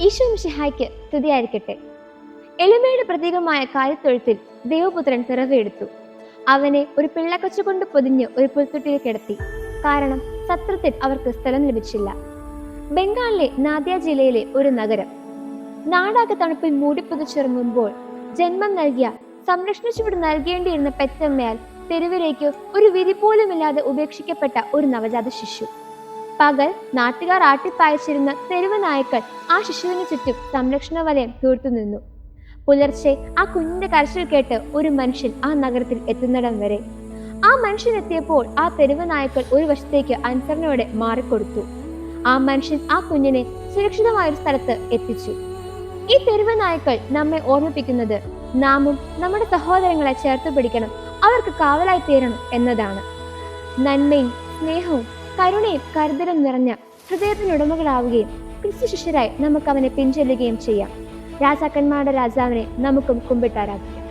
ഈശോ മിശിഹായ്ക്ക് സ്തുതിയായിരിക്കട്ടെ. എളിമയുടെ പ്രതീകമായ കാര്യത്തൊഴുത്തിൽ ദൈവപുത്രൻ പിറവിയെടുത്തു. അവനെ ഒരു പിള്ളക്കൊച്ചു കൊണ്ട് പൊതിഞ്ഞ് ഒരു പുൽത്തൊട്ടിയിൽ കിടത്തി. കാരണം സത്രത്തിൽ അവർക്ക് സ്ഥലം ലഭിച്ചില്ല. ബംഗാളിലെ നാദിയ ജില്ലയിലെ ഒരു നഗരം. നാടാകെ തണുപ്പിൽ മൂടിപ്പുതച്ചിറങ്ങുമ്പോൾ ജന്മം നൽകിയ സംരക്ഷണ ചുവട് നൽകേണ്ടിയിരുന്ന പെറ്റമ്മയാൽ തെരുവിലേക്ക് ഒരു വിധി പോലുമില്ലാതെ ഉപേക്ഷിക്കപ്പെട്ട ഒരു നവജാത ശിശു. പകൽ നാട്ടുകാർ ആട്ടിപ്പായച്ചിരുന്ന തെരുവ് നായ്ക്കൾ ആ ശിശുവിന് ചുറ്റും സംരക്ഷണ വലയം തീർത്തുനിന്നു. പുലർച്ചെ ആ കുഞ്ഞിന്റെ കരച്ചിൽ കേട്ട് ഒരു മനുഷ്യൻ ആ നഗരത്തിൽ എത്തുന്നിടം വരെ. ആ മനുഷ്യൻ എത്തിയപ്പോൾ ആ തെരുവ് നായ്ക്കൾ ഒരു വശത്തേക്ക് അനുസരണയോടെ മാറിക്കൊടുത്തു. ആ മനുഷ്യൻ ആ കുഞ്ഞിനെ സുരക്ഷിതമായ ഒരു സ്ഥലത്ത് എത്തിച്ചു. ഈ തെരുവ് നായ്ക്കൾ നമ്മെ ഓർമ്മിപ്പിക്കുന്നത് നാമും നമ്മുടെ സഹോദരങ്ങളെ ചേർത്ത് പിടിക്കണം, അവർക്ക് കാവലായി തീരണം എന്നതാണ്. നന്മയും സ്നേഹവും കരുണയും കരുതലും നിറഞ്ഞ ഹൃദയത്തിനുടമകളാവുകയും ക്രിസ്തു ശിഷ്യരായി നമുക്ക് അവനെ പിൻചൊല്ലുകയും ചെയ്യാം. രാജാക്കന്മാരുടെ രാജാവിനെ നമുക്കും കുമ്പിട്ടാരാധിക്കാം.